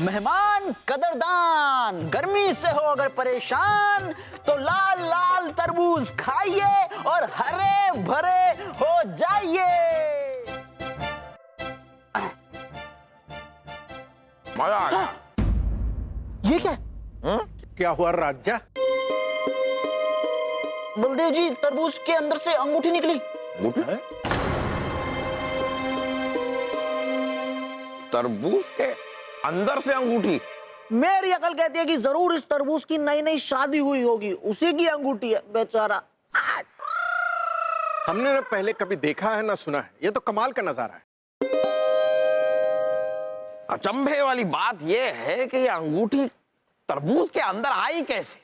मेहमान कदरदान, गर्मी से हो अगर परेशान तो लाल लाल तरबूज खाइए और हरे भरे हो जाइए। मजा आ गया। ये क्या? क्या हुआ राजा? बलदेव जी, तरबूज के अंदर से अंगूठी निकली। तरबूज के अंदर से अंगूठी? मेरी अकल कहती है कि जरूर इस तरबूज की नई नई शादी हुई होगी, उसी की अंगूठी है बेचारा। हमने ना पहले कभी देखा है ना सुना है, ये तो कमाल का नजारा है। अचंभे वाली बात यह है कि ये अंगूठी तरबूज के अंदर आई कैसे?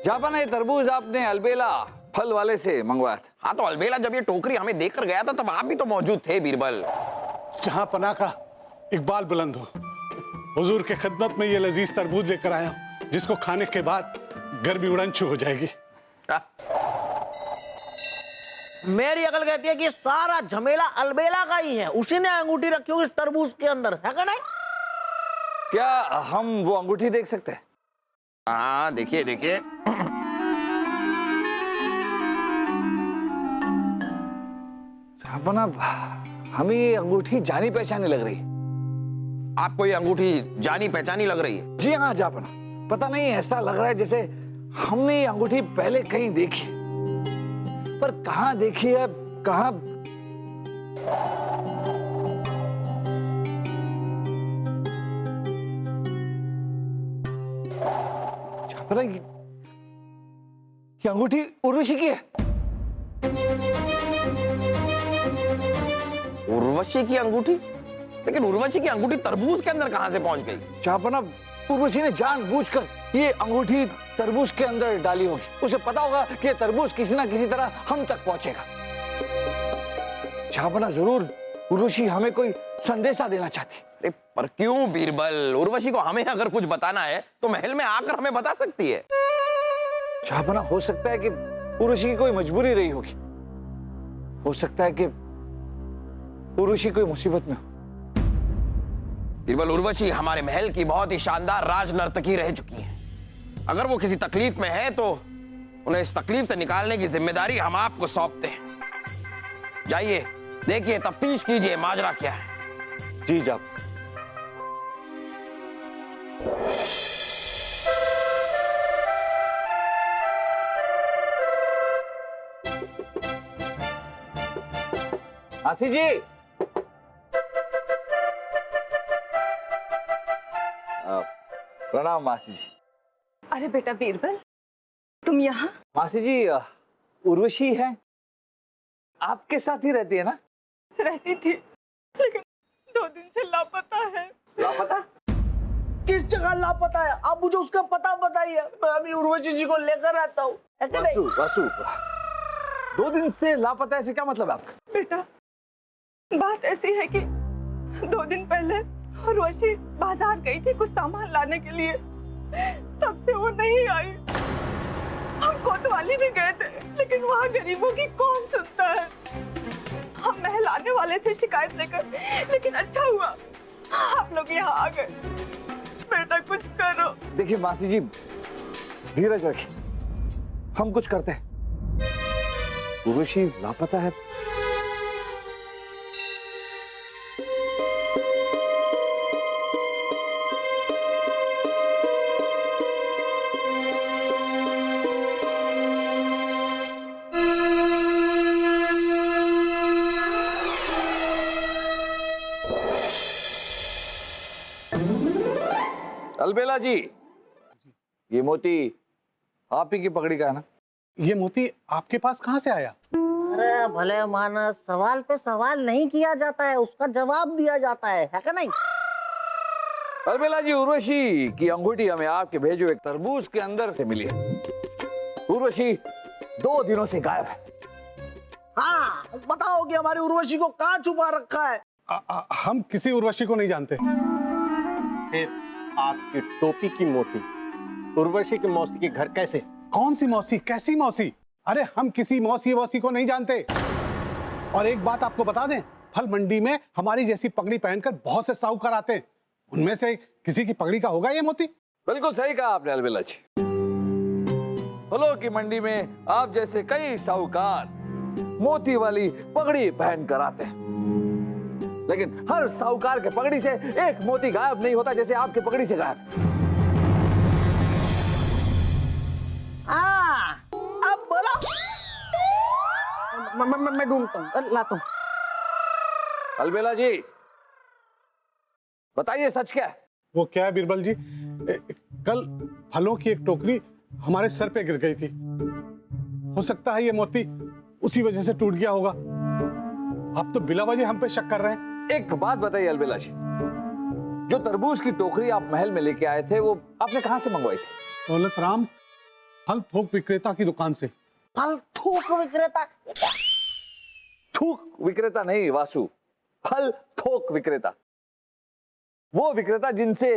जापान, ये तरबूज आपने अलबेला फल वाले से मंगवाया था। हाँ, तो अलबेला जब ये टोकरी हमें देकर गया था तब आप भी तो मौजूद थे बीरबल। जहां पना का इकबाल बुलंद हो, हुजूर के खिदमत में ये लजीज तरबूज लेकर आया हूं, जिसको खाने के बाद गर्मी उड़नछू हो जाएगी। मेरी अकल कहती है कि सारा झमेला अलबेला का ही है, उसी ने अंगूठी रखी होगी इस तरबूज के अंदर, है क्या नहीं? क्या हम वो अंगूठी देख सकते हैं? हाँ, देखिए देखिए। जापान, हमें ये अंगूठी जानी पहचानी लग रही। आपको ये अंगूठी जानी पहचानी लग रही है? जी हाँ जापान, पता नहीं ऐसा लग रहा है जैसे हमने ये अंगूठी पहले कहीं देखी, पर कहाँ देखी है, कहाँ। जापान, ये अंगूठी उर्वशी की है। उर्वशी की अंगूठी? लेकिन उर्वशी की अंगूठी तरबूज के अंदर कहां से पहुंच गई? जापान, उर्वशी ने जानबूझकर ये अंगूठी तरबूज के अंदर डाली होगी। उसे पता होगा कि तरबूज किसी ना किसी तरह हम तक पहुंचेगा। जापान, जरूर उर्वशी हमें कोई संदेशा देना चाहती। अरे पर क्यों बीरबल? उर्वशी को हमें अगर कुछ बताना है तो महल में आकर हमें बता सकती है। जापान, हो सकता है कि उर्वशी की कोई मजबूरी रही होगी। हो सकता है कि उर्वशी कोई मुसीबत में हो। बीरबल, उर्वशी हमारे महल की बहुत ही शानदार राज नर्तकी रह चुकी है। अगर वो किसी तकलीफ में है तो उन्हें इस तकलीफ से निकालने की जिम्मेदारी हम आपको सौंपते हैं। जाइए, देखिए, तफ्तीश कीजिए माजरा क्या है। जी जाप। आसी जी, प्रणाम मासी जी। अरे बेटा बीरबल, तुम यहाँ? मासी जी, उर्वशी है, आपके साथ ही रहती है ना? रहती थी, लेकिन 2 दिन से लापता है। लापता? किस जगह लापता है? आप मुझे उसका पता बताइए, मैं अभी उर्वशी जी को लेकर आता हूँ। वसु, 2 दिन से लापता है, ऐसे क्या मतलब है आपका? बेटा, बात ऐसी है कि 2 दिन पहले उर्वशी बाजार गई थी कुछ सामान लाने के लिए, तब से वो नहीं आई। हम कोतवाली भी गए थे, लेकिन वहाँ गरीबों की कौन सुनता है। हम महल आने वाले थे शिकायत लेकर, लेकिन अच्छा हुआ आप लोग यहाँ आ गए। बेटा कुछ करो। देखिए मासी जी, धीरज रखिए, हम कुछ करते हैं। उर्वशी लापता है। अलबेला जी, ये मोती आप ही की पकड़ी का है ना? ये मोती आपके पास कहाँ से आया? अरे भले मानस, सवाल पे सवाल नहीं किया जाता है, उसका जवाब दिया जाता है क्या नहीं? अलबेला जी, उर्वशी की अंगूठी हमें आपके भेजे हुए तरबूज के अंदर से मिली है। उर्वशी 2 दिनों से गायब है। हाँ, बताओ कि हमारी उर्वशी को कहाँ छुपा रखा है? हम किसी उर्वशी को नहीं जानते। आपकी टोपी की मोती उर्वशी की मौसी के घर कैसे? कौन सी मौसी, कैसी मौसी? अरे हम किसी मौसी वौसी को नहीं जानते। और एक बात आपको बता दें, फल मंडी में हमारी जैसी पगड़ी पहनकर बहुत से साहूकार आते हैं, उनमें से किसी की पगड़ी का होगा ये मोती? बिल्कुल सही कहा आपने अलबेला जी। फलों की मंडी में आप जैसे कई साहूकार मोती वाली पगड़ी पहन कर आते हैं, लेकिन हर साहूकार के पगड़ी से एक मोती गायब नहीं होता जैसे आपकी पगड़ी से गायब। अब बोलो। मैं ढूंढता हूँ, लाता हूँ। अलबेला जी बताइए सच क्या है? वो क्या है बीरबल जी, कल फलों की एक टोकरी हमारे सर पे गिर गई थी। हो सकता है ये मोती उसी वजह से टूट गया होगा। आप तो बिला वजह हम पे शक कर रहे हैं। एक बात बताइए अलबेला जी, जो तरबूज की टोकरी आप महल में लेके आए थे वो आपने कहां से मंगवाई थी? दौलत राम फल थोक विक्रेता की दुकान से। फल थोक विक्रेता? थोक विक्रेता नहीं वासु, फल थोक विक्रेता। वो विक्रेता जिनसे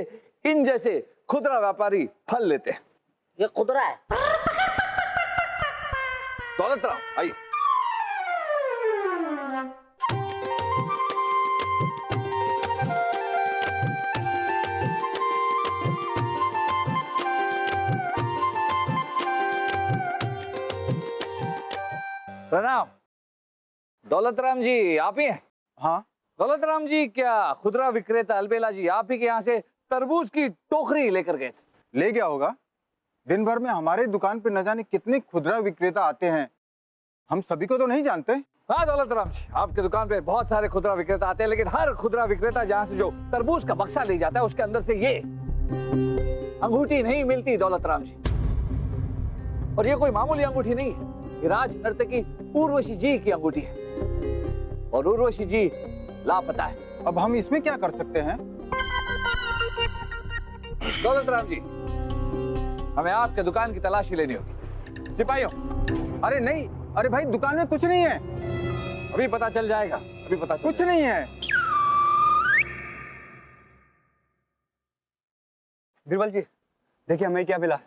इन जैसे खुदरा व्यापारी फल लेते हैं। ये खुदरा है? दौलत राम आइए। प्रणाम। दौलत राम जी आप ही हैं? हाँ दौलत राम जी, क्या खुदरा विक्रेता अलबेला जी आप ही के यहाँ से तरबूज की टोकरी लेकर गए थे? ले गया होगा। दिन भर में हमारे दुकान पे न जाने कितने खुदरा विक्रेता आते हैं, हम सभी को तो नहीं जानते। हाँ दौलत राम जी, आपके दुकान पे बहुत सारे खुदरा विक्रेता आते हैं, लेकिन हर खुदरा विक्रेता जहाँ से जो तरबूज का बक्सा ले जाता है उसके अंदर से ये अंगूठी नहीं मिलती दौलत राम जी। और ये कोई मामूली अंगूठी नहीं है, ये राज नर्तकी उर्वशी जी की अंगूठी है, और उर्वशी जी लापता है। अब हम इसमें क्या कर सकते हैं? दौलत राम जी, हमें आपके दुकान की तलाशी लेनी होगी। सिपाहियों। अरे नहीं, अरे भाई दुकान में कुछ नहीं है। अभी पता चल जाएगा, अभी पता चल कुछ नहीं है। बीरबल जी देखिए हमें क्या मिला।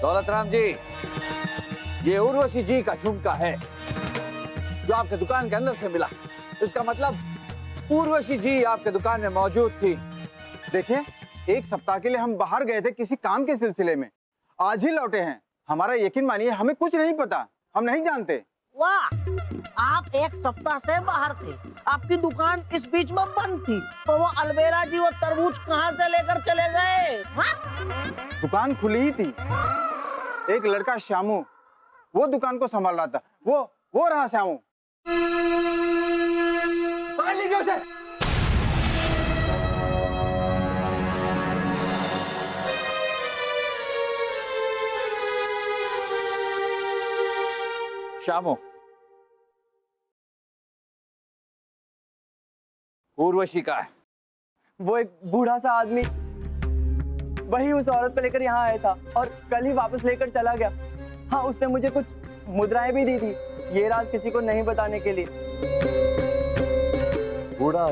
दौलत राम जी, ये उर्वशी जी का झुमका है जो आपके दुकान के अंदर से मिला। इसका मतलब उर्वशी जी आपके दुकान में मौजूद थी। देखिए, एक सप्ताह के लिए हम बाहर गए थे किसी काम के सिलसिले में, आज ही लौटे हैं। हमारा यकीन मानिए, हमें कुछ नहीं पता, हम नहीं जानते। वाह, आप एक सप्ताह से बाहर थे, आपकी दुकान इस बीच में बंद थी, तो वो अलबेला जी वो तरबूज कहाँ से लेकर चले गए? दुकान खुली ही थी। एक लड़का श्यामू वो दुकान को संभाल रहा था। वो रहा श्यामू। पकड़ लीजिए उसे। श्यामू, उर्वशी का है। वो एक बूढ़ा सा आदमी वही उस औरत को लेकर यहाँ आया था और कल ही वापस लेकर चला गया। हाँ, उसने मुझे कुछ मुद्राएं भी दी थी, ये राज किसी को नहीं बताने के लिए। बूढ़ा